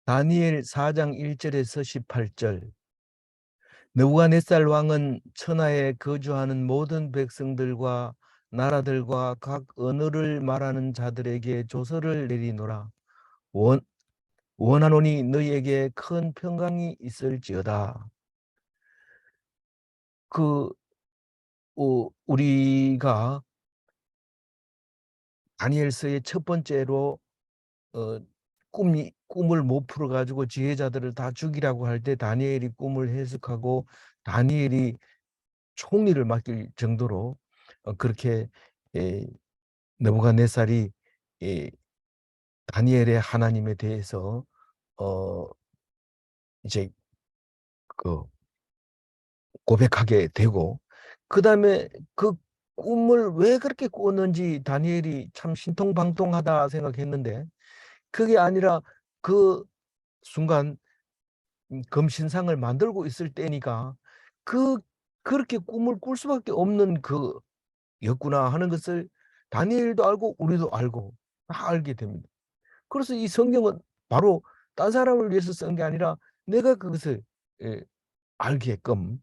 다니엘 4장 1절에서 18절. 느부갓네살 왕은 천하에 거주하는 모든 백성들과 나라들과 각 언어를 말하는 자들에게 조서를 내리노라. 원하노니 너희에게 큰 평강이 있을지어다. 우리가 다니엘서의 첫 번째로 어, 꿈을 못 풀어가지고 지혜자들을 다 죽이라고 할 때 다니엘이 꿈을 해석하고 다니엘이 총리를 맡길 정도로 그렇게 느부갓네살이 다니엘의 하나님에 대해서 이제 그 고백하게 되고, 그 다음에 그 꿈을 왜 그렇게 꿨는지 다니엘이 참 신통방통하다 생각했는데, 그게 아니라 그 순간 금신상을 만들고 있을 때니까 그렇게 꿈을 꿀 수밖에 없는 였구나 하는 것을 다니엘도 알고 우리도 알고 다 알게 됩니다. 그래서 이 성경은 바로 딴 사람을 위해서 쓴 게 아니라 내가 그것을 알게끔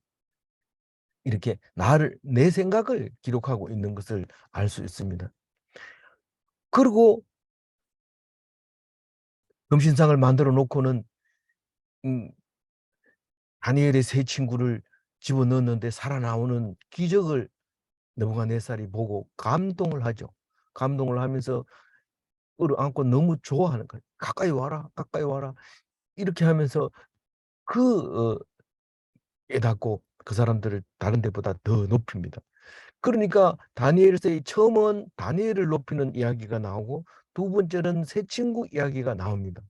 이렇게 내 생각을 기록하고 있는 것을 알 수 있습니다. 그리고 금신상을 만들어 놓고는 다니엘의 세 친구를 집어넣었는데 살아나오는 기적을 느부갓네살이 보고 감동을 하죠. 감동을 하면서 끌어안고 너무 좋아하는 거예요. 가까이 와라, 가까이 와라. 이렇게 하면서 깨닫고 그 사람들을 다른 데보다 더 높입니다. 그러니까 다니엘서의 처음은 다니엘을 높이는 이야기가 나오고 두 번째는 새 친구 이야기가 나옵니다.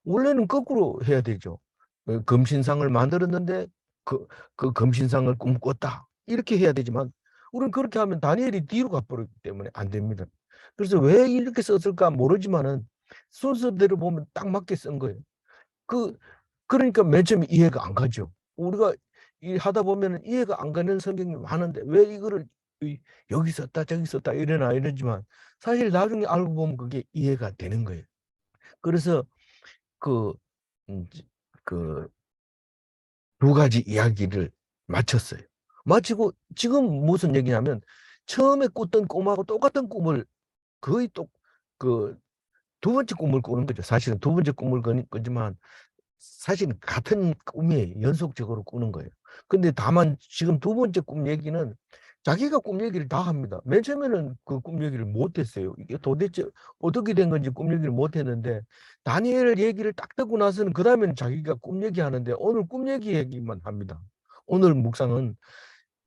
원래는 거꾸로 해야 되죠. 금신상을 만들었는데 그 금신상을 꿈꿨다. 이렇게 해야 되지만 우리는 그렇게 하면 다니엘이 뒤로 가버리기 때문에 안 됩니다. 그래서 왜 이렇게 썼을까 모르지만은 순서대로 보면 딱 맞게 쓴 거예요. 그러니까 맨 처음에 이해가 안 가죠. 우리가 하다 보면 이해가 안 가는 성경이 많은데 왜 이거를 여기 썼다 저기 썼다 이러지만 사실 나중에 알고 보면 그게 이해가 되는 거예요. 그래서 그 두 가지 이야기를 마쳤어요. 마치고 지금 무슨 얘기냐면 처음에 꿨던 꿈하고 똑같은 꿈을 거의 두 번째 꿈을 꾸는 거죠. 사실은 두 번째 꿈을 꾸지만 사실은 같은 꿈이 연속적으로 꾸는 거예요. 근데 다만 지금 두 번째 꿈 얘기는 자기가 꿈 얘기를 다 합니다. 맨 처음에는 그 꿈 얘기를 못 했어요. 이게 도대체 어떻게 된 건지 꿈 얘기를 못 했는데 다니엘 얘기를 딱 듣고 나서는 그 다음에는 자기가 꿈 얘기하는데 오늘 꿈 얘기만 합니다. 오늘 묵상은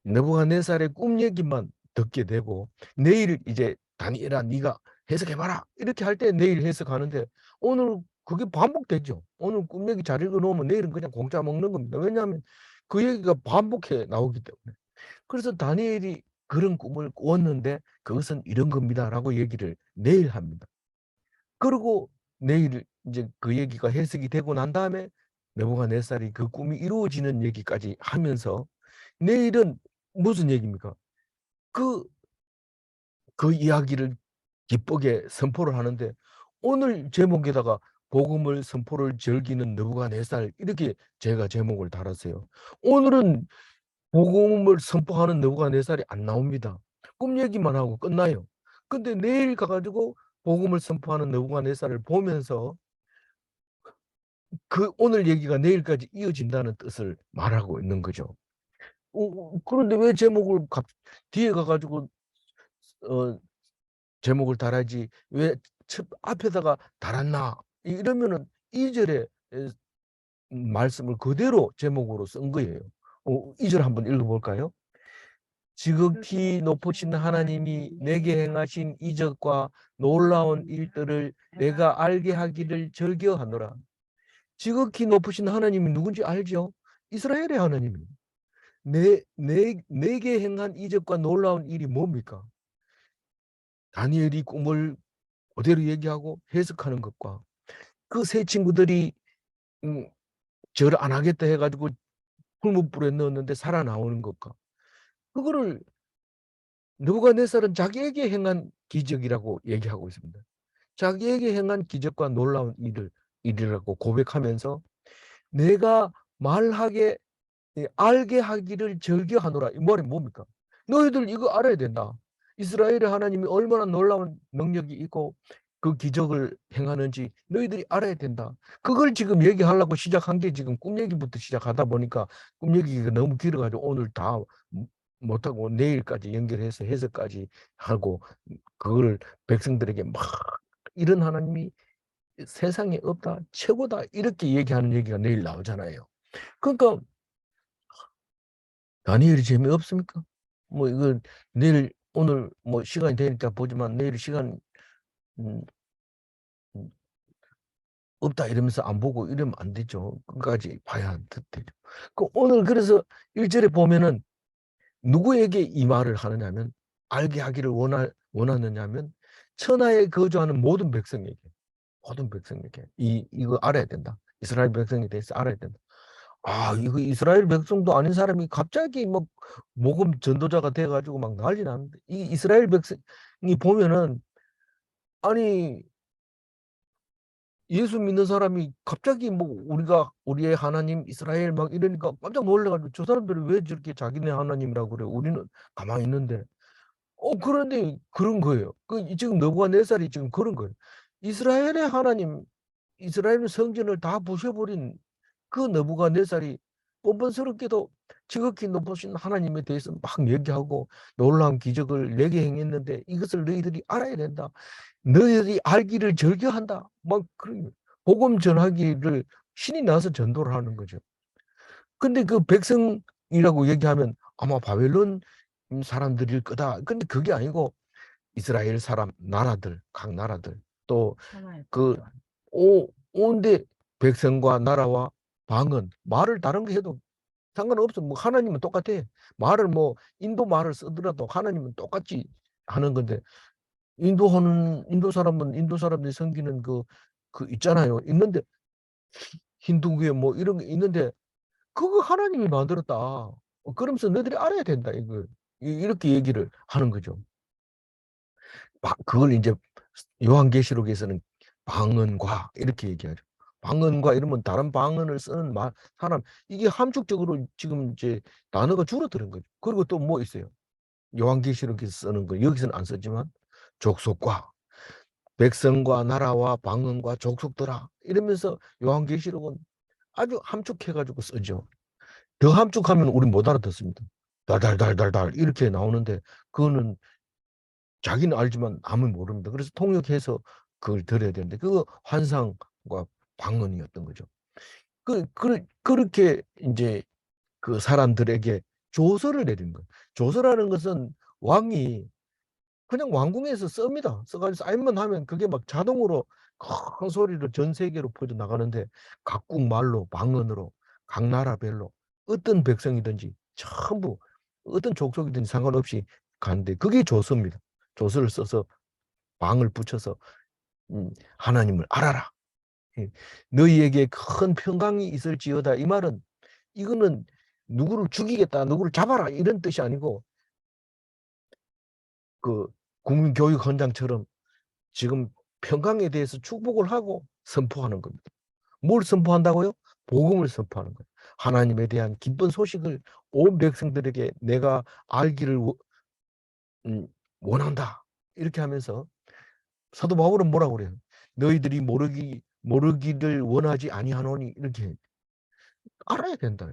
느부갓네살의 꿈 얘기만 듣게 되고 내일 이제 다니엘아 네가 해석해봐라 이렇게 할 때 내일 해석하는데 오늘 그게 반복되죠. 오늘 꿈 얘기 잘 읽어놓으면 내일은 그냥 공짜 먹는 겁니다. 왜냐하면 그 얘기가 반복해 나오기 때문에. 그래서 다니엘이 그런 꿈을 꿨는데 그것은 이런 겁니다라고 얘기를 내일 합니다. 그리고 내일 이제 그 얘기가 해석이 되고 난 다음에 느부갓네살이 그 꿈이 이루어지는 얘기까지 하면서 내일은 무슨 얘기입니까? 그, 그 이야기를 기쁘게 선포를 하는데 오늘 제목에다가 복음을 선포를 즐기는 느부갓네살 이렇게 제가 제목을 달았어요. 오늘은 복음을 선포하는 느부갓네살이 안 나옵니다. 꿈 얘기만 하고 끝나요. 근데 내일 가가지고 복음을 선포하는 느부갓네살을 보면서 그 오늘 얘기가 내일까지 이어진다는 뜻을 말하고 있는 거죠. 그런데 왜 제목을 뒤에 가가지고 제목을 달아야지 왜 앞에다가 달았나 이러면은 2절에 말씀을 그대로 제목으로 쓴 거예요. 2절 한번 읽어볼까요? 지극히 높으신 하나님이 내게 행하신 이적과 놀라운 일들을 내가 알게 하기를 즐겨하노라. 지극히 높으신 하나님이 누군지 알죠? 이스라엘의 하나님입니다. 내게 행한 이적과 놀라운 일이 뭡니까? 다니엘이 꿈을 그대로 얘기하고 해석하는 것과 그 세 친구들이 절을 안 하겠다 해가지고 풀무불에 넣었는데 살아나오는 것과 그거를 느부갓네살은 자기에게 행한 기적이라고 얘기하고 있습니다. 자기에게 행한 기적과 놀라운 일을 일이라고 고백하면서 내가 말하게 알게 하기를 즐겨하노라. 이 말이 뭡니까? 너희들 이거 알아야 된다. 이스라엘의 하나님이 얼마나 놀라운 능력이 있고 그 기적을 행하는지 너희들이 알아야 된다. 그걸 지금 얘기하려고 시작한 게 지금 꿈 얘기부터 시작하다 보니까 꿈 얘기가 너무 길어가지고 오늘 다 못하고 내일까지 연결해서 해석까지 하고 그걸 백성들에게 막 이런 하나님이 세상에 없다, 최고다 이렇게 얘기하는 얘기가 내일 나오잖아요. 그러니까 다니엘이 재미없습니까? 뭐 이거 내일 오늘 뭐 시간이 되니까 보지만 내일 시간 음, 음, 없다 이러면서 안 보고 이러면 안 되죠. 끝까지 봐야 되죠. 그 오늘 그래서 1절에 보면은 누구에게 이 말을 하느냐면 알게 하기를 원하느냐면 천하에 거주하는 모든 백성에게 이거 알아야 된다. 이스라엘 백성에 대해서 알아야 된다. 아, 이거 이스라엘 백성도 아닌 사람이 갑자기 뭐 복음 전도자가 돼가지고 막 난리 나는데 이 이스라엘 백성이 보면은 아니 예수 믿는 사람이 갑자기 뭐 우리의 하나님 이스라엘 막 이러니까 깜짝 놀래가지고 저 사람들이 왜 저렇게 자기네 하나님이라고 그래? 우리는 가만히 있는데 그런데 그런 거예요. 지금 느부갓네살이 지금 그런 거예요. 이스라엘의 하나님 이스라엘 성전을 다 부셔버린 그 느부갓네살이 뻔뻔스럽게도 지극히 높으신 하나님에 대해서 막 얘기하고 놀라운 기적을 내게 행했는데 이것을 너희들이 알아야 된다. 너희들이 알기를 즐겨한다. 막 그런 복음 전하기를 신이 나서 전도를 하는 거죠. 근데 그 백성이라고 얘기하면 아마 바벨론 사람들일 거다. 근데 그게 아니고 이스라엘 사람 나라들 각 나라들 또 그 온데 백성과 나라와 방언 말을 다른 거 해도 상관없어. 뭐 하나님은 똑같아. 말을 뭐 인도 말을 쓰더라도 하나님은 똑같이 하는 건데 인도 사람은 인도 사람들이 섬기는 그 있잖아요. 있는데 힌두교에 뭐 이런 게 있는데 그거 하나님이 만들었다. 그러면서 너희들이 알아야 된다. 이거 이렇게 얘기를 하는 거죠. 그걸 이제 요한계시록에서는 방언과 이렇게 얘기하죠. 방언과 이러면 다른 방언을 쓰는 사람 이게 함축적으로 지금 이제 단어가 줄어드는 거죠. 그리고 또 뭐 있어요? 요한계시록에서 쓰는 거 여기서는 안 쓰지만 족속과 백성과 나라와 방언과 족속들아 이러면서 요한계시록은 아주 함축해가지고 쓰죠. 더 함축하면 우리 못 알아듣습니다. 달달달달달 이렇게 나오는데 그거는 자기는 알지만 남은 모릅니다. 그래서 통역해서 그걸 들어야 되는데 그거 환상과 방언이었던 거죠. 그렇게 이제 그 사람들에게 조서를 내린 거예요. 조서라는 것은 왕이 그냥 왕궁에서 씁니다. 써가지고 사인만 하면 그게 막 자동으로 큰 소리로 전 세계로 퍼져나가는데 각국 말로 방언으로 각 나라별로 어떤 백성이든지 전부 어떤 족속이든지 상관없이 가는데 그게 조서입니다. 조서를 써서 방을 붙여서 하나님을 알아라. 예. 너희에게 큰 평강이 있을지어다. 이 말은 이거는 누구를 죽이겠다, 누구를 잡아라 이런 뜻이 아니고 그 국민교육헌장처럼 지금 평강에 대해서 축복을 하고 선포하는 겁니다. 뭘 선포한다고요? 복음을 선포하는 거예요. 하나님에 대한 기쁜 소식을 온 백성들에게 내가 알기를 음, 원한다. 이렇게 하면서 사도 바울은 뭐라고 그래요? 너희들이 모르기를 원하지 아니하노니 이렇게 알아야 된다.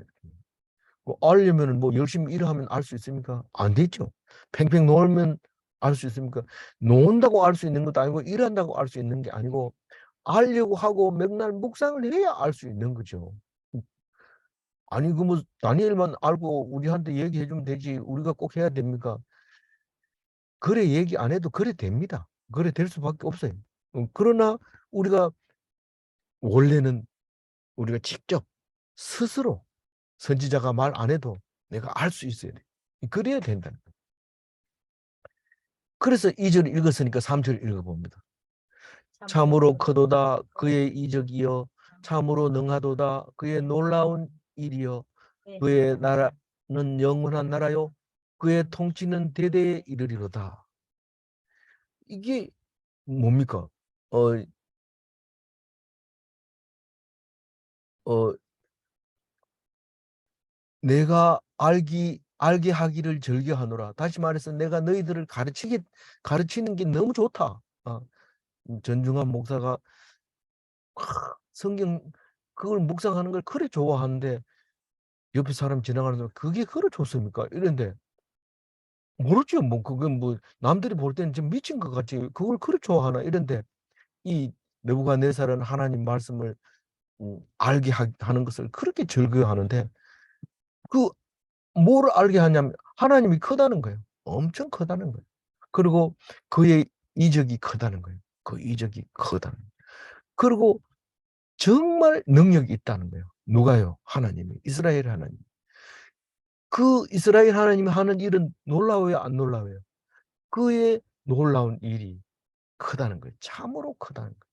알려면 뭐 열심히 일하면 알 수 있습니까? 안 되죠. 팽팽 놀면 알 수 있습니까? 논다고 알 수 있는 것도 아니고 일한다고 알 수 있는 게 아니고 알려고 하고 맨날 묵상을 해야 알 수 있는 거죠. 아니 그 뭐 다니엘만 알고 우리한테 얘기해 주면 되지 우리가 꼭 해야 됩니까? 그래 얘기 안 해도 그래 됩니다. 그래 될 수밖에 없어요. 그러나 우리가 원래는 우리가 직접 스스로 선지자가 말 안 해도 내가 알 수 있어야 돼. 그래야 된다는 거예요. 그래서 2절 읽었으니까 3절 읽어봅니다. 참으로 크도다 그의 이적이여 참으로 능하도다 그의 놀라운 일이여 그의 나라는 영원한 나라요 그의 통치는 대대에 이르리로다. 이게 뭡니까? 어, 어 내가 알게 하기를 즐겨하노라. 다시 말해서 내가 너희들을 가르치는 게 너무 좋다. 전중환 목사가 성경 그걸 묵상하는 걸 그리 좋아하는데 옆에 사람 지나가는 사람 그게 그리 좋습니까? 이런데 모르죠. 뭐 그건 뭐 남들이 볼 때는 좀 미친 것 같지. 그걸 그리 좋아하나 이런데 이 느부갓네살은 하나님 말씀을 알게 하는 것을 그렇게 즐거워하는데 그 뭘 알게 하냐면 하나님이 크다는 거예요. 엄청 크다는 거예요. 그리고 그의 이적이 크다는 거예요. 그 이적이 크다는 거예요. 그리고 정말 능력이 있다는 거예요. 누가요? 하나님이. 이스라엘 하나님. 그 이스라엘 하나님이 하는 일은 놀라워요? 안 놀라워요? 그의 놀라운 일이 크다는 거예요. 참으로 크다는 거예요.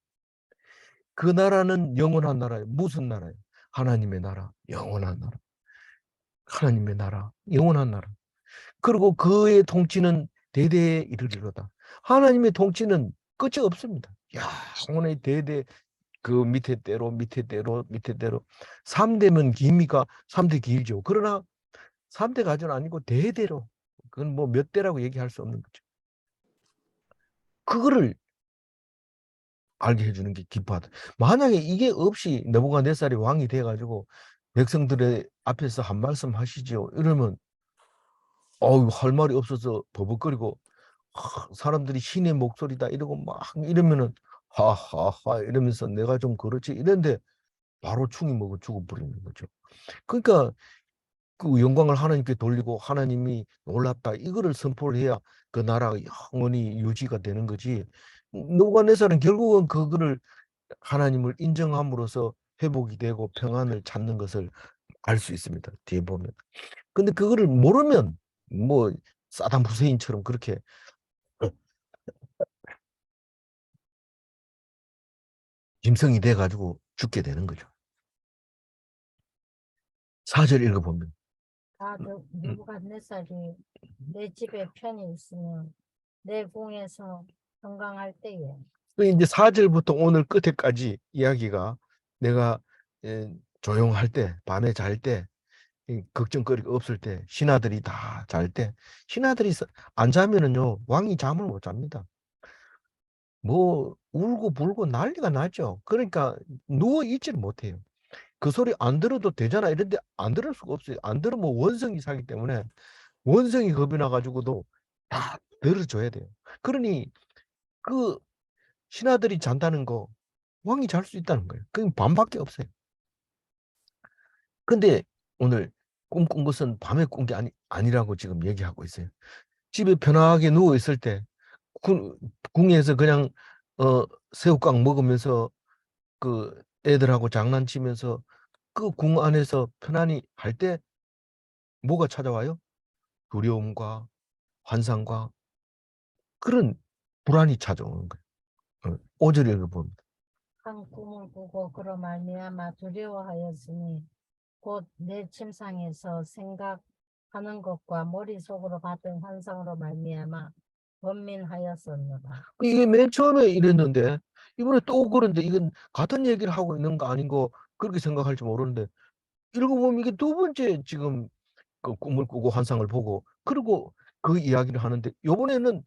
그 나라는 영원한 나라예요. 무슨 나라예요? 하나님의 나라, 영원한 나라. 하나님의 나라, 영원한 나라. 그리고 그의 통치는 대대에 이르리로다. 하나님의 통치는 끝이 없습니다. 영원히 대대 그 밑에 대로 밑에 대로 밑에 대로 3대면 깁니까? 3대 길죠. 그러나 3대 가전 아니고 대대로 그건 뭐 몇 대라고 얘기할 수 없는 거죠. 그거를 알게 해주는 게 기뻐하다. 만약에 이게 없이 느부갓네살이 왕이 돼가지고 백성들의 앞에서 한 말씀 하시죠. 이러면 할 말이 없어서 버벅거리고 사람들이 신의 목소리다 이러고 막 이러면은 하하하 이러면서 내가 좀 그렇지 이런데 바로 충이 먹어 죽어버리는 거죠. 그러니까 그 영광을 하나님께 돌리고 하나님이 놀랍다 이거를 선포를 해야 그 나라가 영원히 유지가 되는 거지. 느부갓네살은 결국은 그거를 하나님을 인정함으로써 회복이 되고 평안을 찾는 것을 알 수 있습니다. 뒤에 보면. 근데 그거를 모르면 뭐 사담 후세인처럼 그렇게 짐승이 돼 가지고 죽게 되는 거죠. 4절 읽어보면 느부갓네살이 내 집에 편히 있으면 내 궁에서 건강할 때에 이제 4절부터 오늘 끝에까지 이야기가 내가 조용할 때, 밤에 잘 때, 걱정거리가 없을 때, 신하들이 다 잘 때, 신하들이 안 자면은요, 왕이 잠을 못 잡니다. 뭐, 울고 불고 난리가 나죠. 그러니까 누워 있지를 못해요. 그 소리 안 들어도 되잖아. 이런데 안 들을 수가 없어요. 안 들으면 원성이 사기 때문에 원성이 겁이 나가지고도 다 들어줘야 돼요. 그러니 그 신하들이 잔다는 거 왕이 잘 수 있다는 거예요. 그게 밤밖에 없어요. 근데 오늘 꿈꾼 것은 밤에 꾼 게 아니라고 지금 얘기하고 있어요. 집에 편하게 누워 있을 때 궁에서 그냥 새우깡 먹으면서 그 애들하고 장난치면서 그 궁 안에서 편안히 할 때 뭐가 찾아와요? 두려움과 환상과 그런 불안이 찾아오는 거예요. 5절 읽어봅니다. 한 꿈을 꾸고 그로 말미암아 두려워하였으니 곧 내 침상에서 생각하는 것과 머릿속으로 받은 환상으로 말미암아 번민하였었노라. 이게 맨 처음에 이랬는데 이번에 또 그런데 이건 같은 얘기를 하고 있는 거 아닌가 그렇게 생각할지 모르는데 읽어보면 이게 두 번째 지금 그 꿈을 꾸고 환상을 보고 그리고 그 이야기를 하는데 요번에는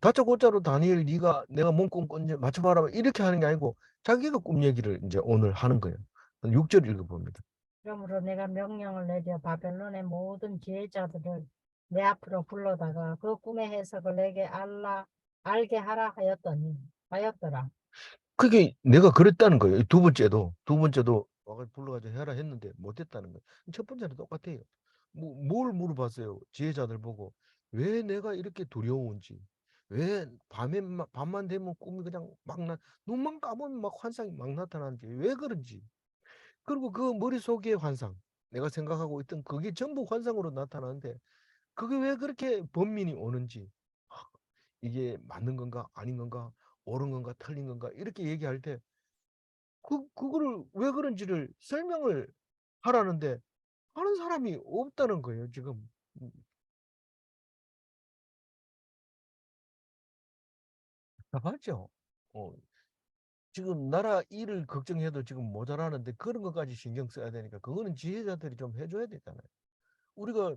다짜고짜로 다니엘 네가 내가 뭔 꿈 꿨는지 맞춰봐라 이렇게 하는 게 아니고 자기가 꿈 얘기를 이제 오늘 하는 거예요. 6절 읽어봅니다. 그러므로 내가 명령을 내려 바벨론의 모든 지혜자들을 내 앞으로 불러다가 그 꿈의 해석을 내게 알게 하라 하였더라. 그게 내가 그랬다는 거예요. 두 번째도 불러가지고 해라 했는데 못했다는 거예요. 첫 번째는 똑같아요. 뭘 물어봤어요. 지혜자들 보고 왜 내가 이렇게 두려운지, 왜 밤만 되면 꿈이 그냥 눈만 감으면 막 환상이 막 나타나는지 왜 그런지. 그리고 그 머릿속의 환상, 내가 생각하고 있던 그게 전부 환상으로 나타나는데 그게 왜 그렇게 번민이 오는지, 이게 맞는 건가 아닌 건가 옳은 건가 틀린 건가 이렇게 얘기할 때 그거를 왜 그런지를 설명을 하라는데 하는 사람이 없다는 거예요, 지금. 음, 답답하죠. 어, 지금 나라 일을 걱정해도 지금 모자라는데 그런 것까지 신경 써야 되니까 그거는 지혜자들이 좀 해줘야 되잖아요. 우리가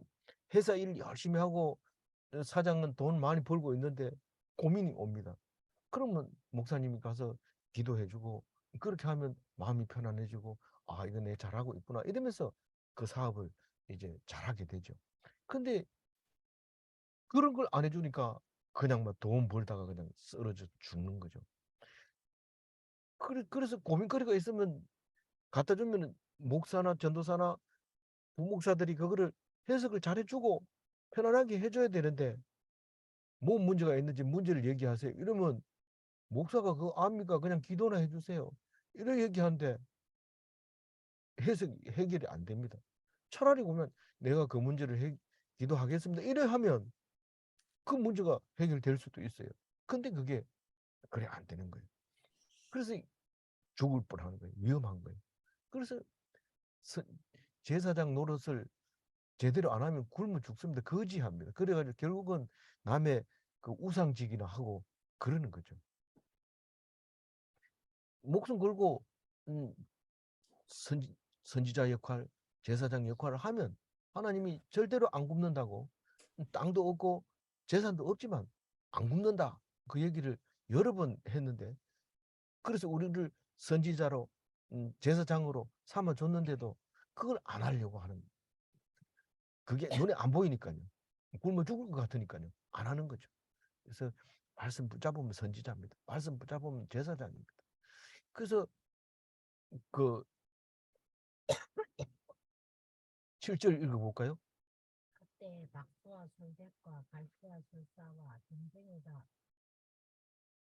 회사 일 열심히 하고 사장은 돈 많이 벌고 있는데 고민이 옵니다. 그러면 목사님이 가서 기도해주고 그렇게 하면 마음이 편안해지고 아 이거 내 잘하고 있구나 이러면서 그 사업을 이제 잘하게 되죠. 근데 그런 걸 안 해주니까 그냥 뭐 돈 벌다가 그냥 쓰러져 죽는 거죠. 그래서 고민거리가 있으면 갖다 주면 목사나 전도사나 부목사들이 그거를 해석을 잘해주고 편안하게 해줘야 되는데 뭐 문제가 있는지 문제를 얘기하세요. 이러면 목사가 그거 압니까? 그냥 기도나 해주세요. 이런 얘기하는데 해결이 안 됩니다. 차라리 보면 내가 그 문제를 기도하겠습니다. 이래 하면 그 문제가 해결될 수도 있어요. 근데 그게 그래 안 되는 거예요. 그래서 죽을 뻔하는 거예요. 위험한 거예요. 그래서 제사장 노릇을 제대로 안 하면 굶어 죽습니다. 거지합니다. 그래가지고 결국은 남의 그 우상지기나 하고 그러는 거죠. 목숨 걸고 음, 선지자 역할, 제사장 역할을 하면 하나님이 절대로 안 굶는다고 땅도 없고 재산도 없지만 안 굶는다. 그 얘기를 여러 번 했는데 그래서 우리를 선지자로 제사장으로 삼아줬는데도 그걸 안 하려고 하는 그게 눈에 안 보이니까요. 굶어 죽을 것 같으니까요. 안 하는 거죠. 그래서 말씀 붙잡으면 선지자입니다. 말씀 붙잡으면 제사장입니다. 그래서 그 7절 읽어볼까요? 그때 박수와 술객과 갈대와 술사와 전쟁이가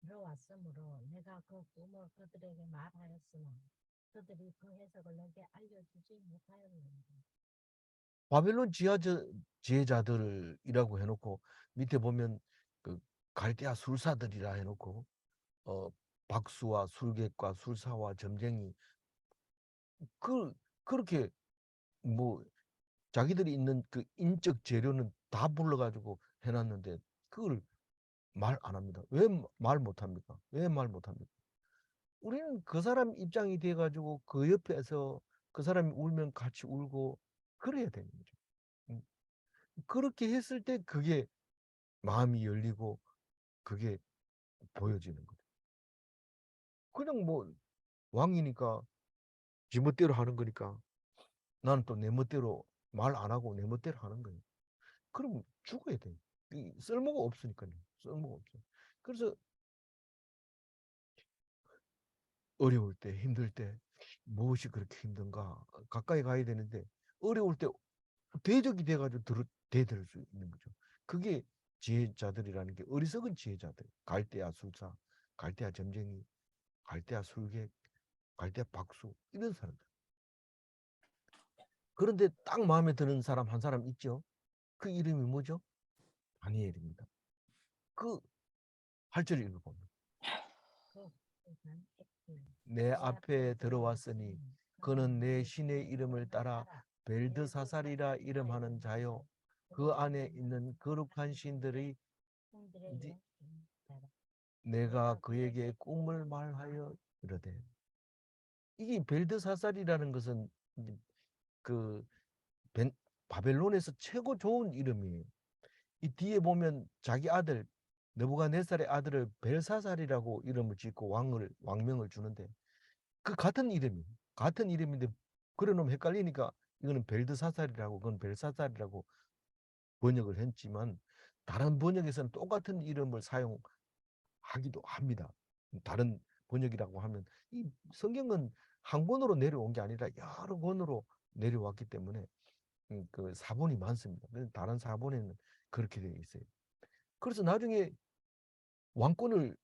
들어왔으므로 내가 그 꿈을 그들에게 말하였으나 그들이 그 해석을 내게 알려주지 못하였느니라. 바벨론 지혜자들이라고 해놓고 밑에 보면 그 갈대아 술사들이라 해놓고 어, 박수와 술객과 술사와 점쟁이 그렇게 뭐 자기들이 있는 그 인적 재료는 다 불러가지고 해놨는데 그걸 말 안 합니다. 왜 말 못합니까? 왜 말 못합니까? 우리는 그 사람 입장이 돼가지고 그 옆에서 그 사람이 울면 같이 울고 그래야 되는 거죠. 음, 그렇게 했을 때 그게 마음이 열리고 그게 보여지는 거죠. 그냥 뭐 왕이니까 지멋대로 하는 거니까 나는 또 내 멋대로 말 안 하고 내 멋대로 하는 거예요. 그럼 죽어야 돼. 쓸모가 없으니까요. 쓸모가 없어. 그래서 어려울 때, 힘들 때 무엇이 그렇게 힘든가 가까이 가야 되는데 어려울 때 대적이 돼가지고 대들을 수 있는 거죠. 그게 지혜자들이라는 게 어리석은 지혜자들. 갈대아 술사, 갈대아 점쟁이, 갈대아 술객, 갈대아 박수 이런 사람들. 그런데 딱 마음에 드는 사람 한 사람 있죠. 그 이름이 뭐죠? 다니엘입니다. 그 8절 읽어보면 그 후에는 액기 내 내 앞에 앞에 들어왔으니 들어왔으니 그는 그는 내 내 신의 신의 이름을 이름을 따라 따라 벨드사살이라 벨드사살이라 이름하는 이름하는 자요 자 그 그 안에 안에 있는 있는 거룩한 신들의 신들의 신들의 따라 내가 내가 그에게 그에게 꿈을 꿈을 말하여 말하여 이르되 이게 벨드사살이라는 것은 그 바벨론에서 최고 좋은 이름이에요. 이 뒤에 보면 자기 아들 느부갓네살의 아들을 벨사살이라고 이름을 짓고 왕명을 주는데 그 같은 이름이 같은 이름인데 그래놓으면 헷갈리니까 이거는 벨드사살이라고 그건 벨사살이라고 번역을 했지만 다른 번역에서는 똑같은 이름을 사용하기도 합니다. 다른 번역이라고 하면 이 성경은 한 권으로 내려온 게 아니라 여러 권으로 내려왔기 때문에 그 사본이 많습니다. 다른 사본에는 그렇게 되어 있어요. 그래서 나중에 왕권을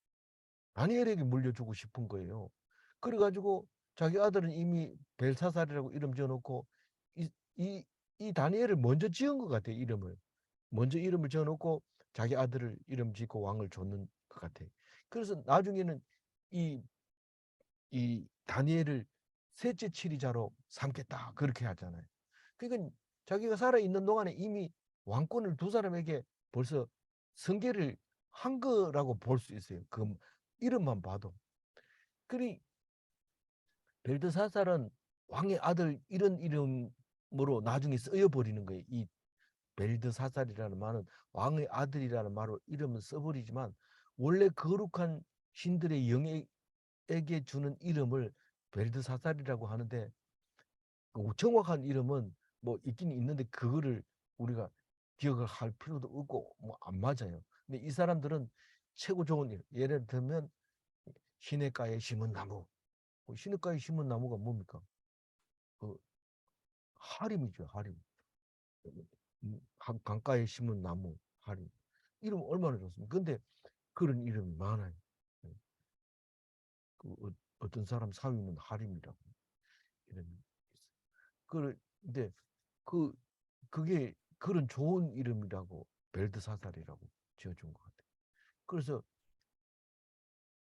다니엘에게 물려주고 싶은 거예요. 그래가지고 자기 아들은 이미 벨사살이라고 이름 지어놓고 이, 이, 이 다니엘을 먼저 지은 것 같아요. 이름을. 먼저 이름을 지어놓고 자기 아들을 이름 짓고 왕을 줬는 것 같아요. 그래서 나중에는 이, 이 다니엘을 셋째 치리자로 삼겠다. 그렇게 하잖아요. 그러니까 자기가 살아있는 동안에 이미 왕권을 두 사람에게 벌써 승계를 한 거라고 볼 수 있어요. 그 이름만 봐도. 그리 벨드사살은 왕의 아들 이런 이름으로 나중에 쓰여버리는 거예요. 이 벨드사살이라는 말은 왕의 아들이라는 말로 이름을 써버리지만 원래 거룩한 신들의 영에게 주는 이름을 벨드사살이라고 하는데 그 정확한 이름은 뭐 있긴 있는데 그거를 우리가 기억을 할 필요도 없고 뭐 안 맞아요. 근데 이 사람들은 최고 좋은 일, 예를 들면 시냇가에 심은 나무. 시냇가에 심은 나무가 뭡니까? 그 하림이죠, 하림. 강가에 심은 나무, 하림. 이름 얼마나 좋습니까? 근데 그런 이름이 많아요. 그 어떤 사람 사위는 하림이라고 이름이 있어요. 그런데 그 그게 그런 좋은 이름이라고 벨드사살이라고 지어준 것 같아요. 그래서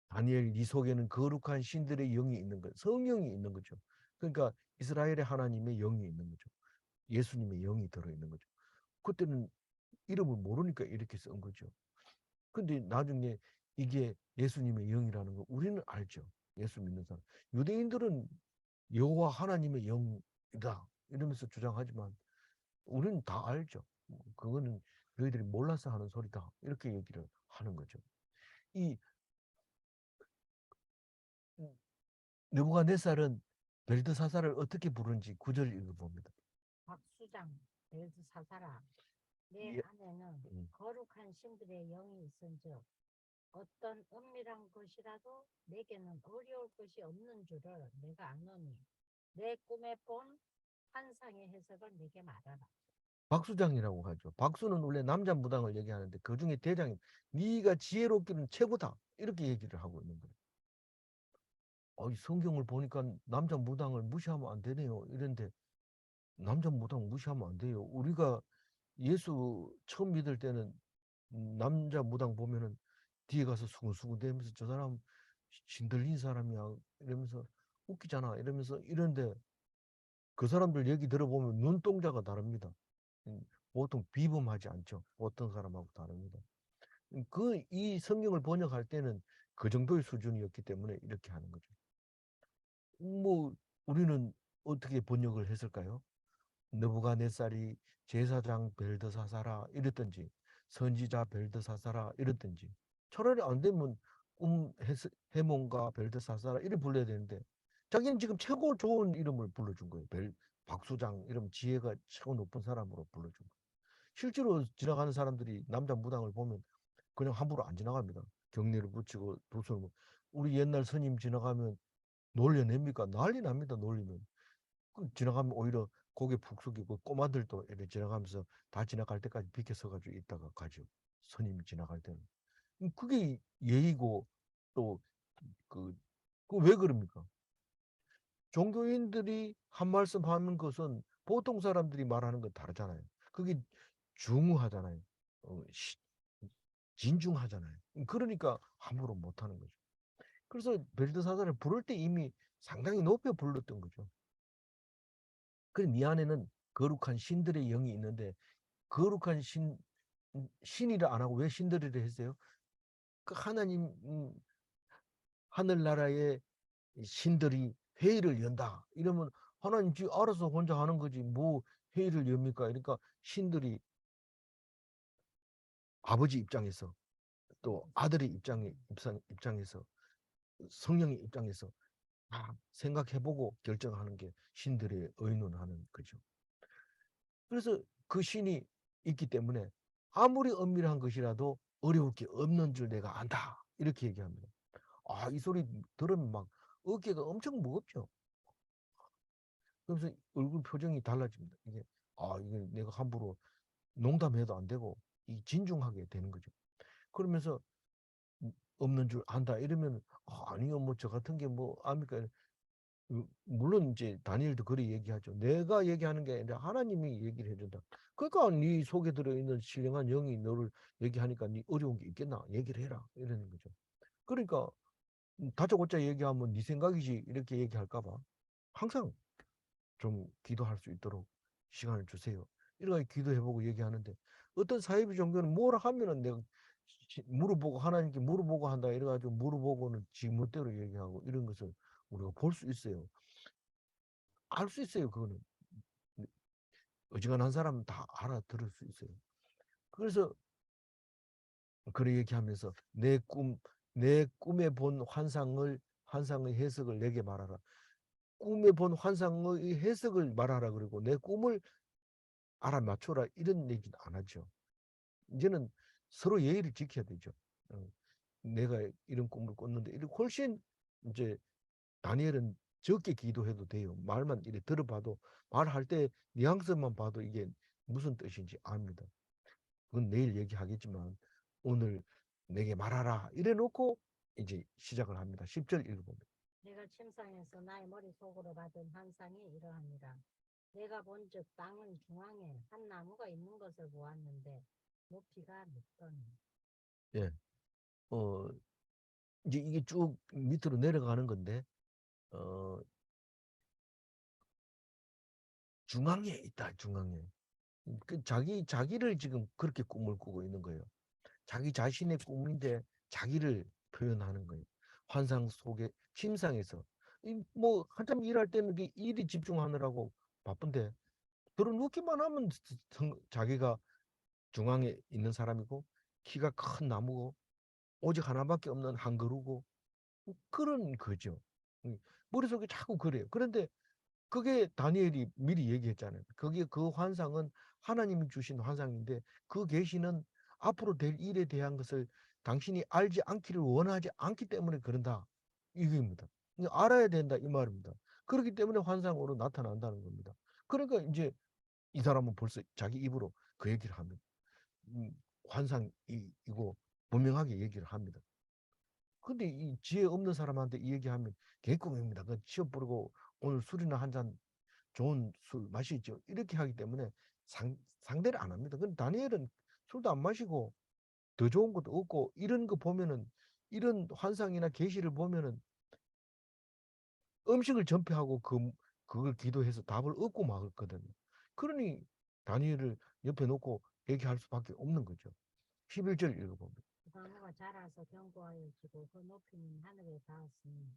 다니엘 이 속에는 거룩한 신들의 영이 있는 거, 성령이 있는 거죠. 그러니까 이스라엘의 하나님의 영이 있는 거죠. 예수님의 영이 들어있는 거죠. 그때는 이름을 모르니까 이렇게 쓴 거죠. 근데 나중에 이게 예수님의 영이라는 거 우리는 알죠. 예수 믿는 사람. 유대인들은 여호와 하나님의 영이다 이러면서 주장하지만 우리는 다 알죠. 그거는 너희들이 몰라서 하는 소리다 이렇게 얘기를 하는 거죠. 이 느부갓네살은 벨드사살을 어떻게 부르는지 구절 읽어봅니다. 박수장 벨드사살아, 내 예, 안에는 음. 거룩한 신들의 영이 있은즉 어떤 은밀한 것이라도 내게는 어려울 것이 없는 줄을 내가 아노니 내 꿈에 본 환상의 해석을 내게 말하라. 박수장이라고 하죠. 박수는 원래 남자 무당을 얘기하는데 그 중에 대장이 네가 지혜롭기는 최고다 이렇게 얘기를 하고 있는 거예요. 이 성경을 보니까 남자 무당을 무시하면 안 되네요. 이런데 남자 무당 무시하면 안 돼요. 우리가 예수 처음 믿을 때는 남자 무당 보면은 뒤에 가서 수근수근 대면서 저 사람 신들린 사람이야 이러면서 웃기잖아 이러면서 이런데 그 사람들 얘기 들어보면 눈동자가 다릅니다. 보통 비범하지 않죠. 어떤 사람하고 다릅니다. 이 성경을 번역할 때는 그 정도의 수준이었기 때문에 이렇게 하는 거죠. 뭐 우리는 어떻게 번역을 했을까요? 느부갓네살이 제사장 벨드사사라 이랬든지 선지자 벨드사사라 이랬든지 차라리 안 되면 해몽가 벨드사사라 이렇게 불러야 되는데 자기는 지금 최고 좋은 이름을 불러준 거예요. 박수장 이름 지혜가 최고 높은 사람으로 불러준 거예요. 실제로 지나가는 사람들이 남자 무당을 보면 그냥 함부로 안 지나갑니다. 경례를 붙이고 도수를 우리 옛날 스님 지나가면 놀려냅니까? 난리 납니다. 놀리면. 지나가면 오히려 고개 푹 숙이고 꼬마들도 이렇게 지나가면서 다 지나갈 때까지 비켜서가지고 있다가 가죠. 스님이 지나갈 때는. 그게 예의고 또 그, 왜 그럽니까? 종교인들이 한 말씀 하는 것은 보통 사람들이 말하는 건 다르잖아요. 그게 중후하잖아요. 진중하잖아요. 그러니까 함부로 못하는 거죠. 그래서 벨드사자를 부를 때 이미 상당히 높여 불렀던 거죠. 그래, 네 안에는 거룩한 신들의 영이 있는데 거룩한 신이라 안 하고 왜 신들이라 했어요? 그 하나님 하늘나라의 신들이 회의를 연다. 이러면 하나님 지 알아서 혼자 하는 거지 뭐 회의를 엽니까? 그러니까 신들이 아버지 입장에서 또 아들의 입장에서 성령의 입장에서 다 생각해보고 결정하는 게 신들의 의논하는 거죠. 그래서 그 신이 있기 때문에 아무리 엄밀한 것이라도 어려울 게 없는 줄 내가 안다. 이렇게 얘기합니다. 이 소리 들으면 막 어깨가 엄청 무겁죠. 그래서 얼굴 표정이 달라집니다. 이게 내가 함부로 농담해도 안 되고 이 진중하게 되는 거죠. 그러면서 없는 줄 안다 이러면 아니요 뭐 저 같은 게 뭐 압니까? 물론 이제 다니엘도 그렇게 얘기하죠. 내가 얘기하는 게 아니라 하나님이 얘기를 해준다. 그러니까 네 속에 들어있는 신령한 영이 너를 얘기하니까 네 어려운 게 있겠나? 얘기를 해라 이러는 거죠. 그러니까 다짜고짜 얘기하면 네 생각이지 이렇게 얘기할까 봐 항상 좀 기도할 수 있도록 시간을 주세요. 이렇게 기도해보고 얘기하는데 어떤 사이비 종교는 뭐라 하면은 내가 물어보고 하나님께 물어보고 한다 이래가지고 물어보고는 지멋대로 얘기하고 이런 것을 우리가 볼 수 있어요. 알 수 있어요. 그거는 어지간한 사람은 다 알아들을 수 있어요. 그래서 그런 얘기하면서 내 꿈에 본 환상의 해석을 내게 말하라. 꿈에 본 환상의 해석을 말하라 그러고 내 꿈을 알아맞혀라 이런 얘기는 안 하죠. 이제는 서로 예의를 지켜야 되죠. 어, 내가 이런 꿈을 꿨는데 이렇게 훨씬 이제 다니엘은 적게 기도해도 돼요. 말만 이렇게 들어봐도 말할 때 뉘앙스만 봐도 이게 무슨 뜻인지 압니다. 그건 내일 얘기하겠지만 오늘 내게 말하라 이래 놓고 이제 시작을 합니다. 10절 읽어봅니다. 내가 침상에서 나의 머릿속으로 받은 환상이 이러하니라. 내가 본즉 땅은 중앙에 한 나무가 있는 것을 보았는데 높이가 묻더니. 예. 어, 이제 이게 쭉 밑으로 내려가는 건데 어, 중앙에 있다. 중앙에. 자기를 지금 그렇게 꿈을 꾸고 있는 거예요. 자기 자신의 꿈인데 자기를 표현하는 거예요. 환상 속에 침상에서 뭐 한참 일할 때는 일이 집중하느라고 바쁜데 들어눕기만 하면 자기가 중앙에 있는 사람이고 키가 큰 나무고 오직 하나밖에 없는 한 그루고 그런 거죠. 머릿속에 자꾸 그래요. 그런데 그게 다니엘이 미리 얘기했잖아요. 그게 그 환상은 하나님이 주신 환상인데 그 계시는 앞으로 될 일에 대한 것을 당신이 알지 않기를 원하지 않기 때문에 그런다. 이겁니다. 알아야 된다 이 말입니다. 그렇기 때문에 환상으로 나타난다는 겁니다. 그러니까 이제 이 사람은 벌써 자기 입으로 그 얘기를 합니다. 환상이고 분명하게 얘기를 합니다. 근데 이 지혜 없는 사람한테 이 얘기하면 개꿈입니다. 그 취업 부르고 오늘 술이나 한잔 좋은 술 마시죠. 이렇게 하기 때문에 상대를 안 합니다. 근데 다니엘은 술도 안 마시고 더 좋은 것도 없고 이런 거 보면은 이런 환상이나 계시를 보면은 음식을 전폐하고 그걸 기도해서 답을 얻고 말거든요. 그러니 다니엘을 옆에 놓고 얘기할 수밖에 없는 거죠. 11절 읽어봅니다. 그 나무가 자라서 견고하여지고 그 높이는 하늘에 닿았으니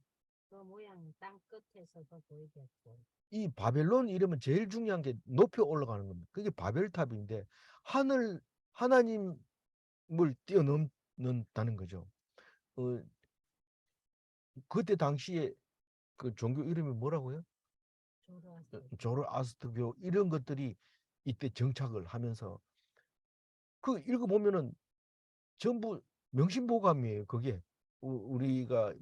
그 모양이 땅 끝에서도 보이겠고. 이 바벨론 이러면 제일 중요한 게 높이 올라가는 겁니다. 그게 바벨탑인데 하나님을 뛰어넘는다는 거죠. 어, 그때 당시에 그 종교 이름이 뭐라고요? 조르아스트교 이런 것들이 이때 정착을 하면서 그 읽어보면은 전부 명심보감이에요. 그게 우리가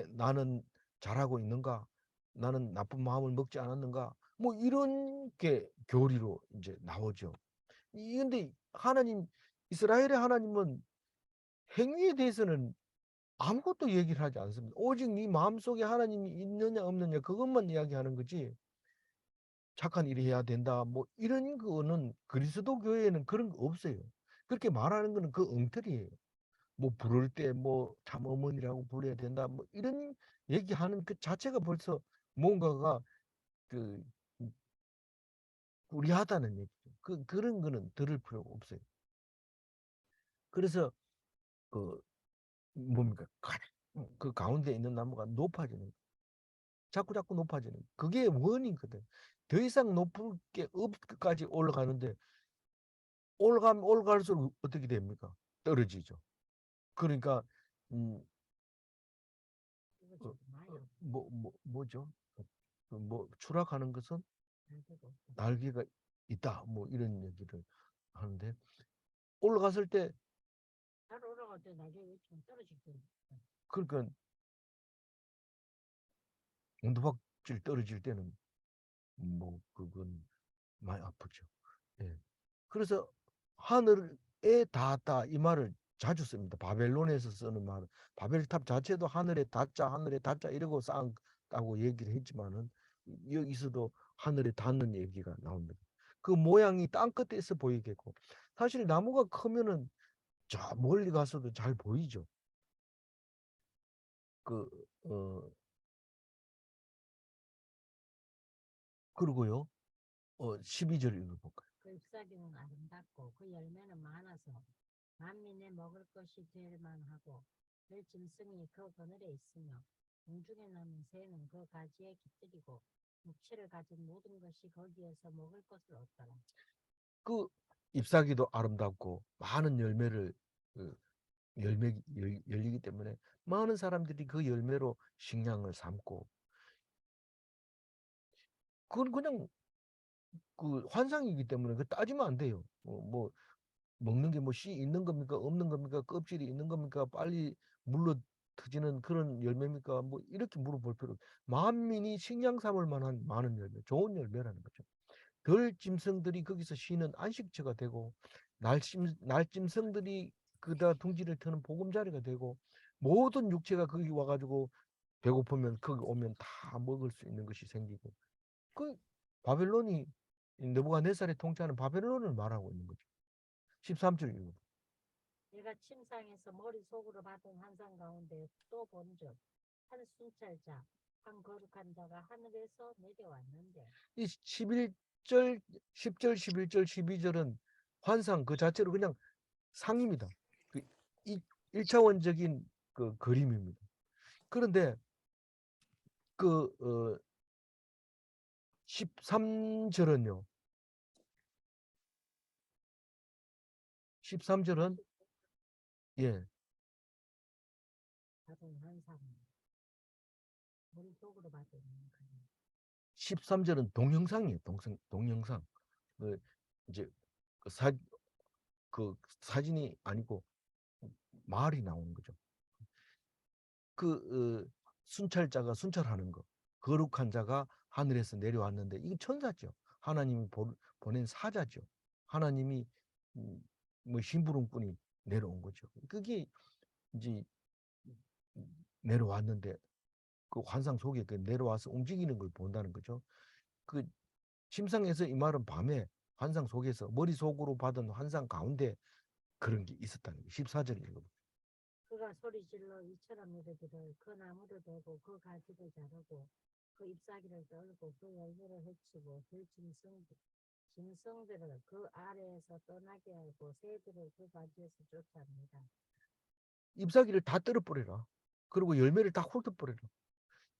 나는 잘하고 있는가? 나는 나쁜 마음을 먹지 않았는가? 뭐 이런 게 교리로 이제 나오죠. 근데 이스라엘의 하나님은 행위에 대해서는 아무것도 얘기를 하지 않습니다. 오직 네 마음속에 하나님이 있느냐 없느냐 그것만 이야기하는 거지. 착한 일을 해야 된다. 뭐 이런 거는 그리스도 교회에는 그런 거 없어요. 그렇게 말하는 거는 그 엉터리예요. 뭐 부를 때 뭐 참 어머니라고 불러야 된다. 뭐 이런 얘기하는 그 자체가 벌써 뭔가가 그 무리하다는 얘기죠. 그런 거는 들을 필요가 없어요. 그래서 그 뭡니까? 그 가운데 있는 나무가 높아지는 자꾸 높아지는 그게 원이거든. 더 이상 높을 게 없기까지 올라가는데 올라가면 올라갈수록 어떻게 됩니까? 떨어지죠. 그러니까 음, 뭐죠? 뭐 추락하는 것은 날개가 있다. 뭐 이런 얘기를 하는데 올라갔을 때 잘 올라갈 때 나중에 좀 떨어질 때. 그러니까 온도박질 떨어질 때는 뭐 그건 많이 아프죠. 예. 그래서 하늘에 닿았다 이 말을 자주 씁니다. 바벨론에서 쓰는 말은 바벨탑 자체도 하늘에 닿자 이러고 쌓았다고 얘기를 했지만은 여기서도 하늘에 닿는 얘기가 나옵니다. 그 모양이 땅 끝에서 보이겠고 사실 나무가 크면은 저 멀리 가서도 잘 보이죠. 그 그리고요. 12절 읽어볼까요? 그 잎사귀는 아름답고 그 열매는 많아서 만민의 먹을 것이 될 만하고 될 짐승이 그 그늘에 있으며 공중에 나는 새는 그 가지에 깃들이고 육체를 가진 모든 것이 거기에서 먹을 것을 얻더라. 그 잎사귀도 아름답고 많은 열매를 그 열리기 때문에 많은 사람들이 그 열매로 식량을 삼고, 그건 그냥 그 환상이기 때문에 그 따지면 안 돼요. 뭐 먹는 게 뭐 씨 있는 겁니까? 없는 겁니까? 껍질이 있는 겁니까? 빨리 물러 터지는 그런 열매입니까? 뭐 이렇게 물어볼 필요 없. 만민이 식량 삼을 만한 많은 열매, 좋은 열매라는 거죠. 들짐승들이 거기서 쉬는 안식처가 되고, 날짐승들이 그다 둥지를 트는 보금자리가 되고, 모든 육체가 거기 와가지고 배고프면 거기 오면 다 먹을 수 있는 것이 생기고, 그 바벨론이 느부갓네살이 통치하는 바벨론을 말하고 있는 거죠. 13절 이거. 내가 침상에서 머릿속으로 받은 환상 가운데 또 본즉 한 순찰자 한 거룩한 자가 하늘에서 내려왔는데 이 11절, 10절, 11절, 12절은 환상 그 자체로 그냥 상입니다. 그 1차원적인 그 그림입니다. 그런데 그 13절은요. 13절은 예, 받은 환상 머릿속으로 받은 13절은 동영상이에요. 동영상. 그 이제 그 그 사진이 아니고 말이 나오는 거죠. 그 순찰자가 순찰하는 거, 거룩한 자가 하늘에서 내려왔는데 이게 천사죠. 하나님이 보낸 사자죠. 하나님이 뭐 심부름꾼이 내려온 거죠. 그게 이제 내려왔는데 그 환상 속에 그 내려와서 움직이는 걸 본다는 거죠. 그 침상에서 이 말은 밤에 환상 속에서 머릿속으로 받은 환상 가운데 그런 게 있었다는 게 14절 읽어. 그가 소리질러 이처럼 이르기를 그 나무를 베고 그 가지를 자르고 그 잎사귀를 떨고 그 열매를 해치고 그 짐승들을 그 아래에서 떠나게 하고 새들을 그 가지에서 쫓아냅니다. 잎사귀를 다 떨어버려라. 그리고 열매를 다 훑어버려라.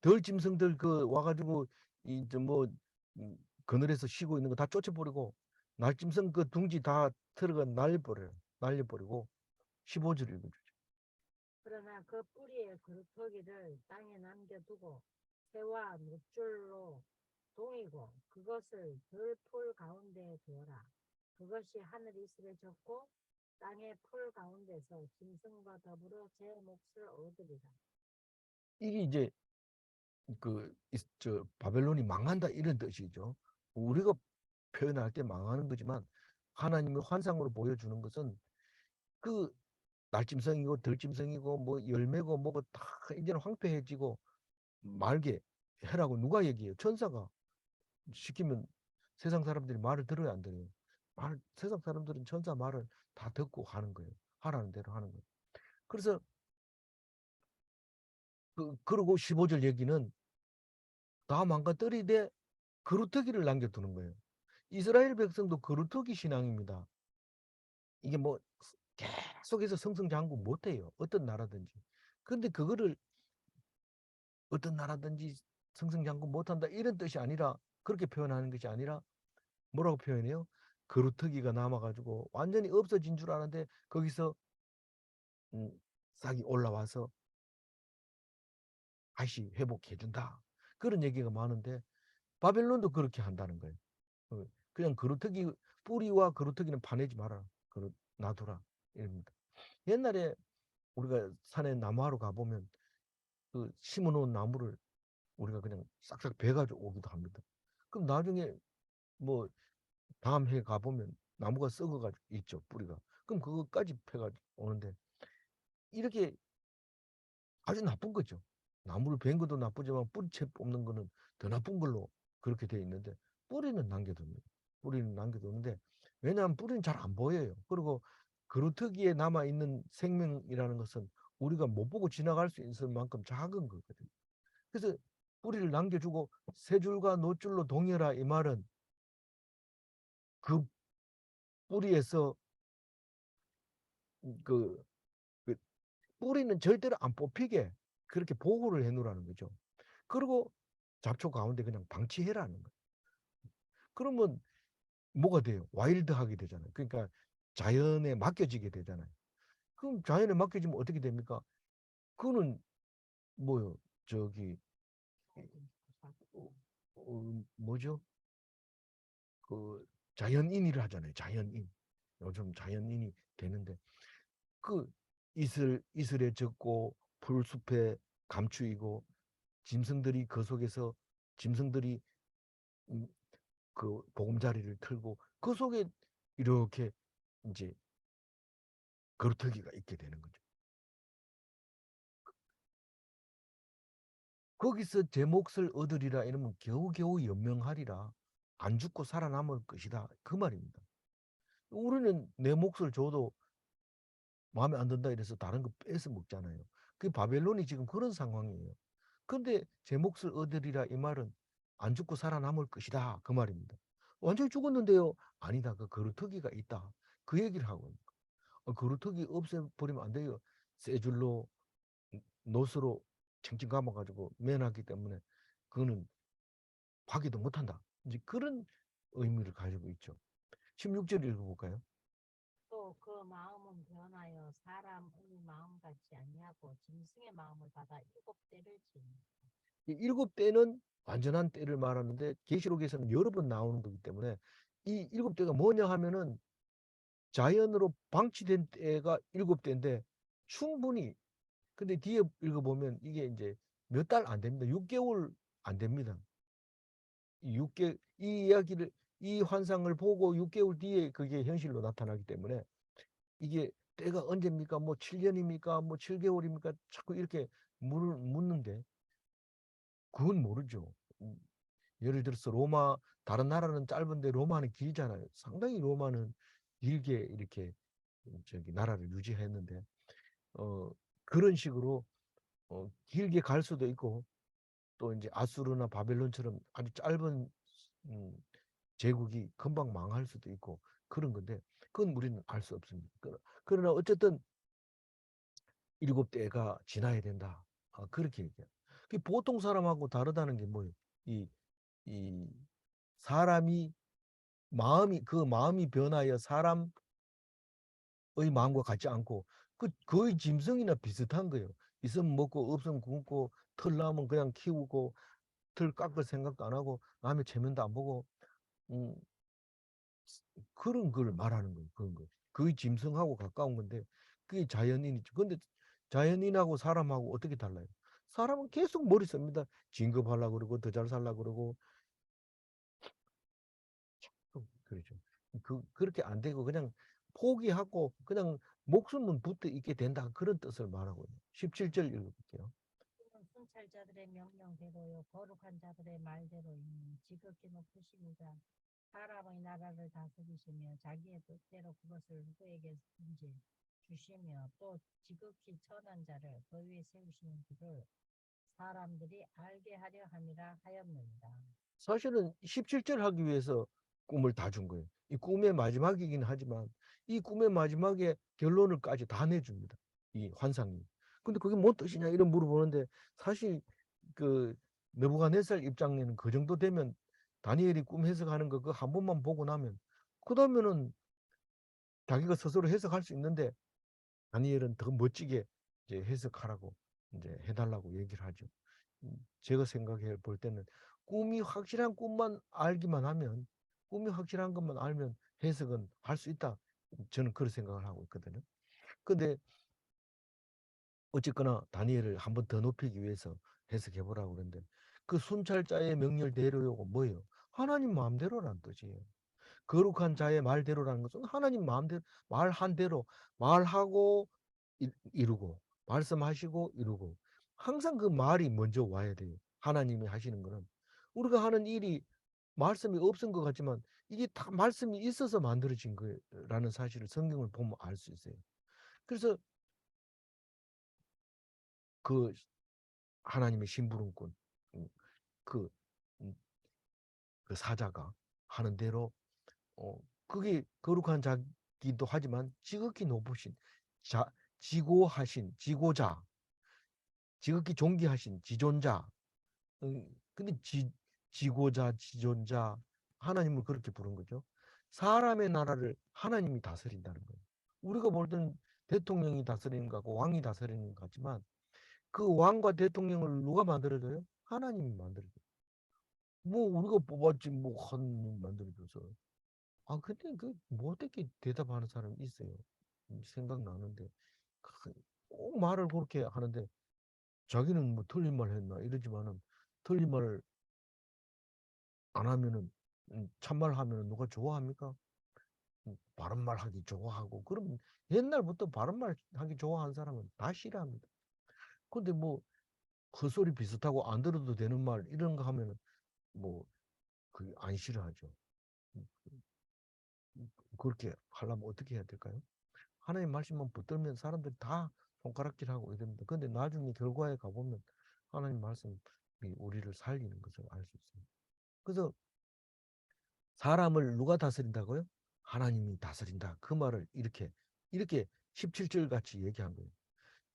덜 짐승들 그 와가지고 이뭐 그늘에서 쉬고 있는 거 다 쫓아버리고, 날짐승 그 둥지 다 틀어가 날려버리고 15절 읽어주죠. 그러나 그 뿌리의 그루터기를 땅에 남겨두고 새와 놋줄로 동이고 그것을 들풀 가운데에 두어라. 그것이 하늘 이슬에 젖고 땅의 풀 가운데서 짐승과 더불어 제 몫을 얻으리라. 이게 이제 저 바벨론이 망한다 이런 뜻이죠. 우리가 표현할 때 망하는 거지만 하나님의 환상으로 보여주는 것은 그 날짐승이고 들짐승이고 뭐 열매고 뭐고 다 이제는 황폐해지고 말게 해라고 누가 얘기해요? 천사가 시키면 세상 사람들이 말을 들어야 안 들어요. 세상 사람들은 천사 말을 다 듣고 하는 거예요. 하라는 대로 하는 거예요. 그래서 그러고 15절 얘기는 다 망가뜨리되 그루터기를 남겨두는 거예요. 이스라엘 백성도 그루터기 신앙입니다. 이게 뭐 계속해서 승승장구 못해요. 어떤 나라든지. 근데 그거를 어떤 나라든지 승승장구 못한다 이런 뜻이 아니라, 그렇게 표현하는 것이 아니라 뭐라고 표현해요? 그루터기가 남아가지고 완전히 없어진 줄 아는데 거기서 싹이 올라와서 다시 회복해준다. 그런 얘기가 많은데 바벨론도 그렇게 한다는 거예요. 그냥 그루터기 뿌리와 그루터기는 파내지 마라. 놔두라. 이럽니다. 옛날에 우리가 산에 나무하러 가보면 그 심어놓은 나무를 우리가 그냥 싹싹 베가지고 오기도 합니다. 그럼 나중에 뭐 다음 해 가보면 나무가 썩어가지고 있죠, 뿌리가. 그럼 그거까지 패가지고 오는데 이렇게 아주 나쁜 거죠. 나무를 베는 것도 나쁘지만 뿌리채 뽑는 거는 더 나쁜 걸로 그렇게 되어 있는데, 뿌리는 남겨둡니다. 뿌리는 남겨두는데 왜냐하면 뿌리는 잘 안 보여요. 그리고 그루터기에 남아있는 생명이라는 것은 우리가 못 보고 지나갈 수 있을 만큼 작은 거거든요. 그래서 뿌리를 남겨주고 새 줄과 노줄로 동여라 이 말은 그 뿌리에서 그, 그 뿌리는 절대로 안 뽑히게 그렇게 보호를 해놓으라는 거죠. 그리고 잡초 가운데 그냥 방치해라는 거예요. 그러면 뭐가 돼요? 와일드하게 되잖아요. 그러니까 자연에 맡겨지게 되잖아요. 그럼 자연에 맡겨지면 어떻게 됩니까? 그거는 뭐요? 저기 어, 뭐죠? 그 자연인이라 하잖아요. 자연인. 요즘 자연인이 되는데 그 이슬에 젖고 풀숲에 감추이고 짐승들이 그 속에서 짐승들이 음, 그 보금자리를 틀고 그 속에 이렇게 이제 거루터기가 있게 되는 거죠. 거기서 제 몫을 얻으리라 이러면 겨우겨우 연명하리라. 안 죽고 살아남을 것이다. 그 말입니다. 우리는 내 몫을 줘도 마음에 안 든다 이래서 다른 거 뺏어 먹잖아요. 그 바벨론이 지금 그런 상황이에요. 근데 제 몫을 얻으리라 이 말은 안 죽고 살아남을 것이다. 그 말입니다. 완전히 죽었는데요. 아니다. 그 거루터기가 있다. 그 얘기를 하고 거루터기 없애버리면 안 돼요. 세 줄로 노스로 챙챙 감아가지고 매놨기 때문에 그거는 파기도 못한다. 이제 그런 의미를 가지고 있죠. 16절 읽어볼까요? 또 그 마음은 변하여 사람의 마음 같지 아니하고 짐승의 마음을 받아 일곱 때를 지니. 이 일곱 때는 완전한 때를 말하는데 계시록에서는 여러 번 나오는 거기 때문에 이 일곱 때가 뭐냐 하면은 자연으로 방치된 때가 일곱 때인데 충분히 근데 뒤에 읽어보면 이게 이제 몇 달 안 됩니다. 6개월 안 됩니다. 6이 이야기를 이 환상을 보고 6개월 뒤에 그게 현실로 나타나기 때문에 이게 때가 언제입니까? 뭐 7년입니까? 뭐 7개월입니까? 자꾸 이렇게 묻는데 그건 모르죠. 예를 들어서 다른 나라는 짧은데 로마는 길잖아요. 상당히 로마는 길게 이렇게 저기 나라를 유지했는데, 어, 그런 식으로, 길게 갈 수도 있고, 또 이제 아수르나 바벨론처럼 아주 짧은, 음, 제국이 금방 망할 수도 있고, 그런 건데, 그건 우리는 알 수 없습니다. 그러나 어쨌든 일곱 때가 지나야 된다. 그렇게 얘기해요. 보통 사람하고 다르다는 게 뭐예요? 이, 이 사람이 그 마음이 변하여 사람의 마음과 같지 않고 거의 짐승이나 비슷한 거예요. 있으면 먹고 없으면 굶고 털 나면 그냥 키우고 털 깎을 생각도 안 하고 남의 체면도 안 보고 음, 그런 걸 말하는 거예요. 그런 거. 거의 짐승하고 가까운 건데 그게 자연인이죠. 근데 자연인하고 사람하고 어떻게 달라요? 사람은 계속 머리 씁니다. 진급하려고 그러고 더 잘 살려고 그러고 그렇죠. 그렇게 안 되고 그냥 포기하고 그냥 목숨은 붙어 있게 된다. 그런 뜻을 말하고 있는 17절 읽어볼게요. 이는 순찰자들의 명령대로요 거룩한 자들의 말대로이니 지극히 높으십니다. 사람의 나라를 다스리시며 자기의 뜻대로 그것을 누구에게든지 주시며 또 지극히 천한 자를 그 위에 세우시는 줄을 사람들이 알게 하려 함이라 하였느니라. 사실은 17절 하기 위해서 꿈을 다 준 거예요. 이 꿈의 마지막이긴 하지만 이 꿈의 마지막에 결론을까지 다 내줍니다. 이 환상이. 근데 그게 뭔 뜻이냐 이런 물어보는데 사실 그 느부갓네살 입장에는 그 정도 되면 다니엘이 꿈 해석하는 거 그 한 번만 보고 나면 그다음에는 자기가 스스로 해석할 수 있는데 다니엘은 더 멋지게 이제 해석하라고 이제 해달라고 얘기를 하죠. 제가 생각해 볼 때는 꿈이 확실한 꿈만 알기만 하면 꿈이 확실한 것만 알면 해석은 할 수 있다. 저는 그런 생각을 하고 있거든요. 근데 어쨌거나 다니엘을 한 번 더 높이기 위해서 해석해 보라고 그러는데 그 순찰자의 명령대로요 뭐예요? 하나님 마음대로라는 뜻이에요. 거룩한 자의 말대로라는 것은 하나님 마음대로 말한 대로 말하고 이루고 말씀하시고 이루고 항상 그 말이 먼저 와야 돼요. 하나님이 하시는 거는 우리가 하는 일이 말씀이 없은 것 같지만 이게 다 말씀이 있어서 만들어진 거라는 사실을 성경을 보면 알 수 있어요. 그래서 그 하나님의 심부름꾼 음, 그, 음, 그 사자가 하는 대로 그게 거룩한 자기도 하지만 지극히 높으신 지고자, 지극히 존귀하신 지존자. 근데 지고자, 지존자, 하나님을 그렇게 부른 거죠. 사람의 나라를 하나님이 다스린다는 거예요. 우리가 볼 때는 대통령이 다스리는 것 같고 왕이 다스리는 것 같지만 그 왕과 대통령을 누가 만들어줘요? 하나님이 만들어줘요. 뭐 우리가 뽑았지 뭐 하나님이 만들어줘서. 아 근데 뭐 어떻게 대답하는 사람이 있어요. 생각나는데 꼭 말을 그렇게 하는데 자기는 뭐 틀린 말 했나 이러지만은 틀린 말을 안 하면은 참말 하면은 누가 좋아합니까? 바른 말 하기 좋아하고 그럼 옛날부터 바른 말 하기 좋아하는 사람은 다 싫어합니다. 근데 뭐 헛소리 비슷하고 안 들어도 되는 말 이런 거 하면은 뭐 그 안 싫어하죠. 음, 그렇게 하려면 어떻게 해야 될까요? 하나님 말씀만 붙들면 사람들이 다 손가락질하고 이럽니다. 근데 나중에 결과에 가보면 하나님 말씀이 우리를 살리는 것을 알 수 있습니다. 그래서 사람을 누가 다스린다고요? 하나님이 다스린다. 그 말을 이렇게 17절 같이 얘기한 거예요.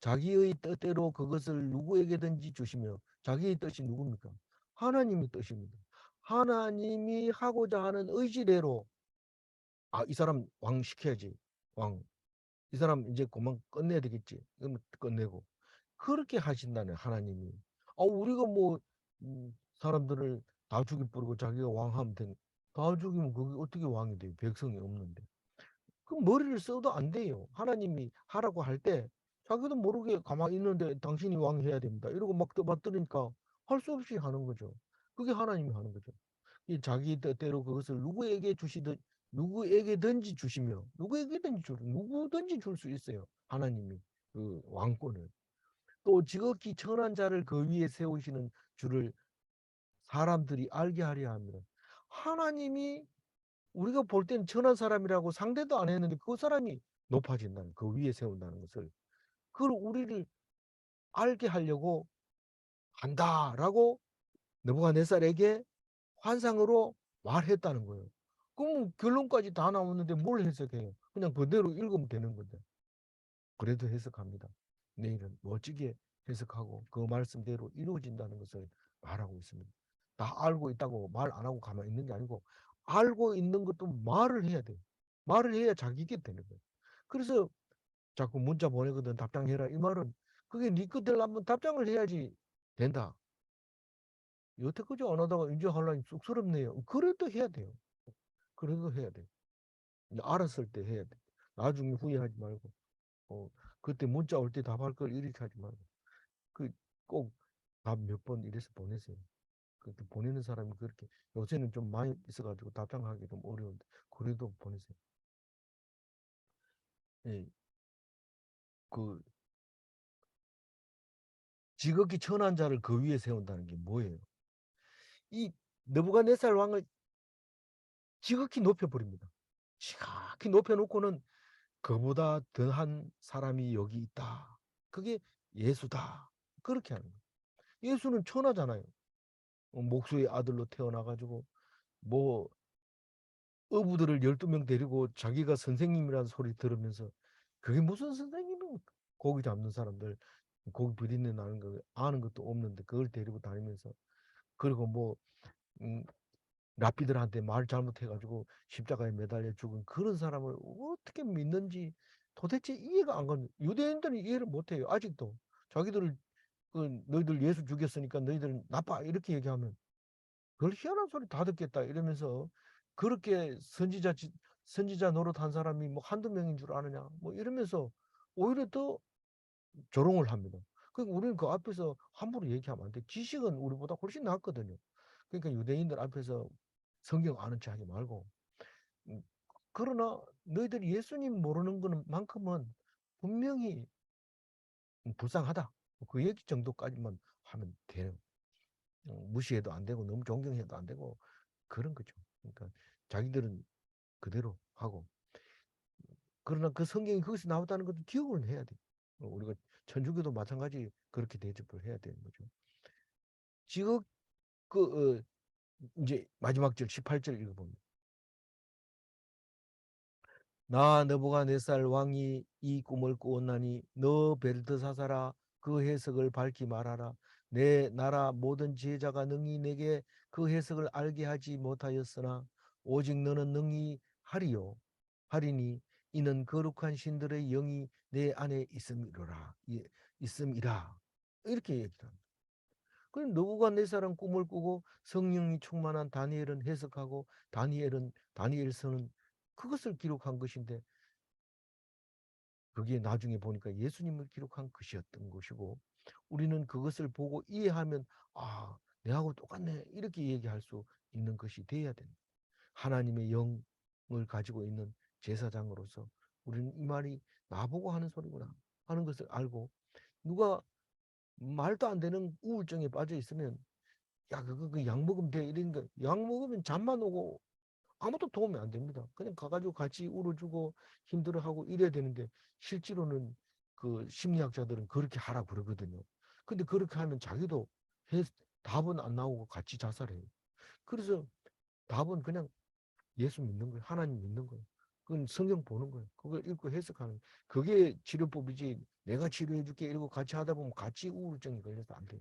자기의 뜻대로 그것을 누구에게든지 주시며 자기의 뜻이 누굽니까? 하나님의 뜻입니다. 하나님이 하고자 하는 의지대로 이 사람 왕 시켜야지. 왕. 이 사람 이제 그만 끝내야 되겠지. 그러면 끝내고. 그렇게 하신다는 하나님이. 우리가 뭐 사람들을 다 죽이 뿌리고 자기가 왕하면 되는. 다 죽이면 그게 어떻게 왕이 돼요? 백성이 없는데. 그 머리를 써도 안 돼요. 하나님이 하라고 할 때 자기도 모르게 가만히 있는데 당신이 왕해야 됩니다. 이러고 막 떠받들으니까 할 수 없이 하는 거죠. 그게 하나님이 하는 거죠. 이 자기 뜻대로 그것을 누구에게든지 주시며 누구든지 줄 수 있어요. 하나님이 그 왕권을. 또 지극히 천한 자를 그 위에 세우시는 줄을 사람들이 알게 하려 합니다. 하나님이 우리가 볼 때는 천한 사람이라고 상대도 안 했는데 그 사람이 높아진다는 그 위에 세운다는 것을 그걸 우리를 알게 하려고 한다라고 느부갓네살에게 환상으로 말했다는 거예요. 그럼 결론까지 다 나오는데 뭘 해석해요? 그냥 그대로 읽으면 되는 건데. 그래도 해석합니다. 내일은 멋지게 해석하고 그 말씀대로 이루어진다는 것을 말하고 있습니다. 다 알고 있다고 말 안 하고 가만히 있는 게 아니고 알고 있는 것도 말을 해야 돼요. 말을 해야 자기게 되는 거예요. 그래서 자꾸 문자 보내거든 답장해라 이 말은 그게 네 것대로 한번 답장을 해야지 된다. 여태까지 안 하다가 이제 하려니 쑥스럽네요. 그래도 해야 돼요. 그래도 해야 돼요. 알았을 때 해야 돼. 나중에 후회하지 말고. 그때 문자 올 때 답할 걸 이렇게 하지 말고. 꼭 답 몇 번 이래서 보내세요. 그렇게 보내는 사람이 그렇게 요새는 좀 많이 있어가지고 답장하기 좀 어려운데 그래도 보내세요. 예, 그 지극히 천한 자를 그 위에 세운다는 게 뭐예요? 이 느부갓네살 왕을 지극히 높여버립니다. 지극히 높여놓고는 그보다 더한 사람이 여기 있다. 그게 예수다. 그렇게 하는 거예요. 예수는 천하잖아요. 목수의 아들로 태어나가지고 뭐 어부들을 12명 데리고 자기가 선생님이라는 소리 들으면서 그게 무슨 선생님입니까? 고기 잡는 사람들 고기 비린내 나는 거 아는 것도 없는데 그걸 데리고 다니면서 그리고 뭐 음, 랍비들한테 말 잘못해가지고 십자가에 매달려 죽은 그런 사람을 어떻게 믿는지 도대체 이해가 안 가는 유대인들은 이해를 못해요. 아직도 자기들을 너희들 예수 죽였으니까 너희들은 나빠 이렇게 얘기하면 그걸 희한한 소리 다 듣겠다 이러면서 그렇게 선지자 노릇한 사람이 뭐 한두 명인 줄 아느냐 뭐 이러면서 오히려 더 조롱을 합니다. 그러니까 우리는 그 앞에서 함부로 얘기하면 안 돼. 지식은 우리보다 훨씬 낫거든요. 그러니까 유대인들 앞에서 성경 아는 체 하지 말고 음, 그러나 너희들이 예수님 모르는 거는 만큼은 분명히 불쌍하다. 그 얘기 정도까지만 하면 돼요. 무시해도 안 되고 너무 존경해도 안 되고 그런 거죠. 그러니까 자기들은 그대로 하고 그러나 그 성경이 거기서 나왔다는 것도 기억을 해야 돼. 우리가 천주교도 마찬가지 그렇게 대접을 해야 되는 거죠. 지금 이제 마지막 절 18절 읽어봅니다. 나 느부갓네살 왕이 이 꿈을 꾸었나니 너 벨드사사라 그 해석을 밝히 말하라. 내 나라 모든 지혜자가 능히 내게 그 해석을 알게 하지 못하였으나 오직 너는 능히 하리요 하리니 이는 거룩한 신들의 영이 내 안에 있음이로라 있음이라 이렇게 얘기합니다. 그럼 느부갓네살은 꿈을 꾸고 성령이 충만한 다니엘은 해석하고 다니엘서는 그것을 기록한 것인데 그게 나중에 보니까 예수님을 기록한 것이었던 것이고 우리는 그것을 보고 이해하면 아, 내하고 똑같네 이렇게 얘기할 수 있는 것이 돼야 됩니다. 하나님의 영을 가지고 있는 제사장으로서 우리는 이 말이 나보고 하는 소리구나 하는 것을 알고 누가 말도 안 되는 우울증에 빠져 있으면 야 그거 약 먹으면 돼 이런 거약 먹으면 잠만 오고 아무도 도움이 안 됩니다. 그냥 가가지고 같이 울어주고 힘들어하고 이래야 되는데 실제로는 그 심리학자들은 그렇게 하라 그러거든요. 근데 그렇게 하면 자기도 해, 답은 안 나오고 같이 자살해요. 그래서 답은 그냥 예수 믿는 거예요. 하나님 믿는 거예요. 그건 성경 보는 거예요. 그걸 읽고 해석하는 거예요. 그게 치료법이지 내가 치료해 줄게 이러고 같이 하다 보면 같이 우울증이 걸려서 안 돼요.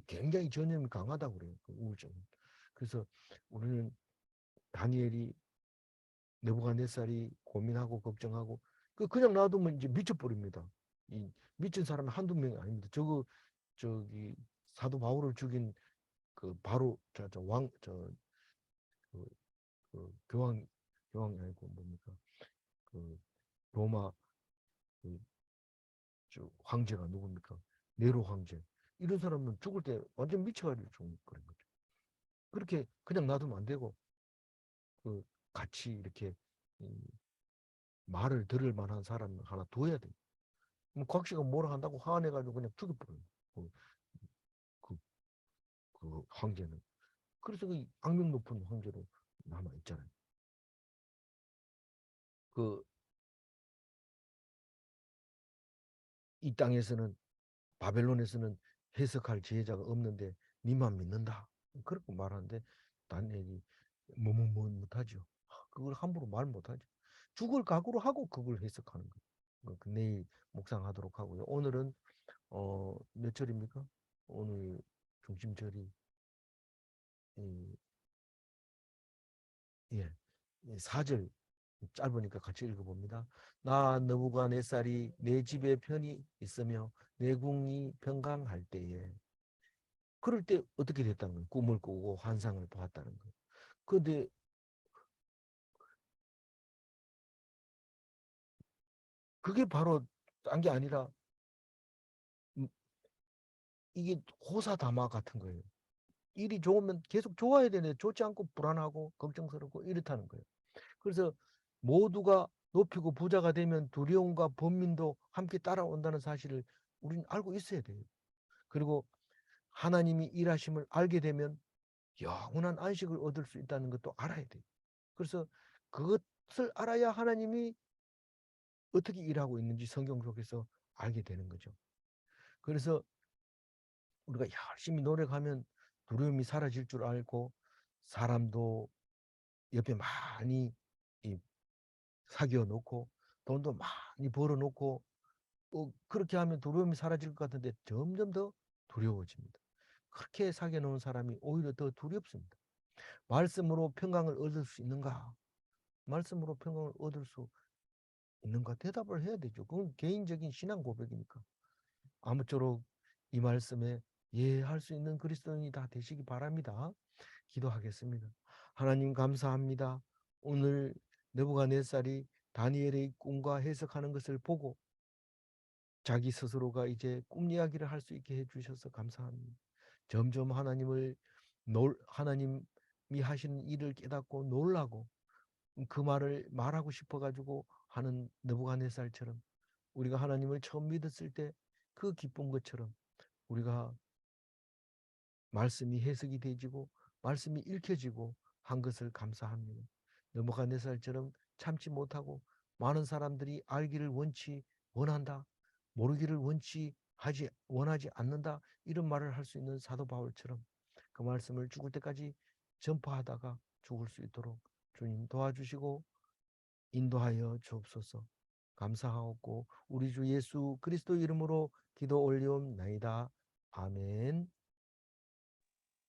굉장히 전염이 강하다고 그래요. 그 우울증은. 그래서 우리는 다니엘이 느부갓네살이 고민하고 걱정하고 그냥 놔두면 이제 미쳐버립니다. 이 미친 사람이 한두 명이 아닙니다. 저기 사도 바울을 죽인 그 바로 저왕저 그, 교황이 아니고 뭡니까 그 로마 그저 황제가 누굽니까 네로 황제 이런 사람은 죽을 때 완전 미쳐가지고 죽는 그런 거죠. 그렇게 그냥 놔두면 안 되고 그 같이 이렇게 말을 들을 만한 사람을 하나 둬야 돼요. 곽 씨가 뭐라 한다고 화내가지고 그냥 죽여버려요. 그, 그, 그 황제는. 그래서 그 악명 높은 황제로 남아있잖아요. 그, 이 땅에서는, 바벨론에서는 해석할 지혜자가 없는데, 니만 믿는다. 그렇게 말하는데, 다니엘이 못하죠. 그걸 함부로 말 못하죠. 죽을 각오로 하고 그걸 해석하는 거예요. 내일 묵상하도록 하고요. 오늘은, 몇 절입니까? 오늘 중심절이, 이, 예, 4절 짧으니까 같이 읽어봅니다. 나 느부갓네살이 내 집에 편히 있으며 내 궁이 평강할 때에 그럴 때 어떻게 됐다는 거예요? 꿈을 꾸고 환상을 보았다는 거예요. 그런데 그게 바로 딴 게 아니라 음, 이게 호사다마 같은 거예요. 일이 좋으면 계속 좋아야 되는데 좋지 않고 불안하고 걱정스럽고 이렇다는 거예요. 그래서 모두가 높이고 부자가 되면 두려움과 번민도 함께 따라온다는 사실을 우리는 알고 있어야 돼요. 그리고 하나님이 일하심을 알게 되면 영원한 안식을 얻을 수 있다는 것도 알아야 돼요. 그래서 그것을 알아야 하나님이 어떻게 일하고 있는지 성경 속에서 알게 되는 거죠. 그래서 우리가 열심히 노력하면 두려움이 사라질 줄 알고 사람도 옆에 많이 사귀어 놓고 돈도 많이 벌어 놓고 그렇게 하면 두려움이 사라질 것 같은데 점점 더 두려워집니다. 그렇게 사귀어 놓은 사람이 오히려 더 두렵습니다. 말씀으로 평강을 얻을 수 있는가? 말씀으로 평강을 얻을 수 있는가? 대답을 해야 되죠. 그건 개인적인 신앙 고백이니까. 아무쪼록 이 말씀에 예할 수 있는 그리스도인이 다 되시기 바랍니다. 기도하겠습니다. 하나님 감사합니다. 오늘 느부갓네살이 다니엘의 꿈과 해석하는 것을 보고 자기 스스로가 이제 꿈 이야기를 할 수 있게 해주셔서 감사합니다. 점점 하나님이 하시는 일을 깨닫고 놀라고 그 말을 말하고 싶어 가지고 하는 느부갓네살처럼 우리가 하나님을 처음 믿었을 때 그 기쁜 것처럼 우리가 말씀이 해석이 되지고 말씀이 읽혀지고 한 것을 감사합니다. 느부갓네살처럼 참지 못하고 많은 사람들이 알기를 원한다. 모르기를 원하지 않는다. 이런 말을 할 수 있는 사도 바울처럼 그 말씀을 죽을 때까지 전파하다가 죽을 수 있도록 주님 도와주시고 인도하여 주옵소서. 감사하옵고 우리 주 예수 그리스도 이름으로 기도 올리옵나이다. 아멘.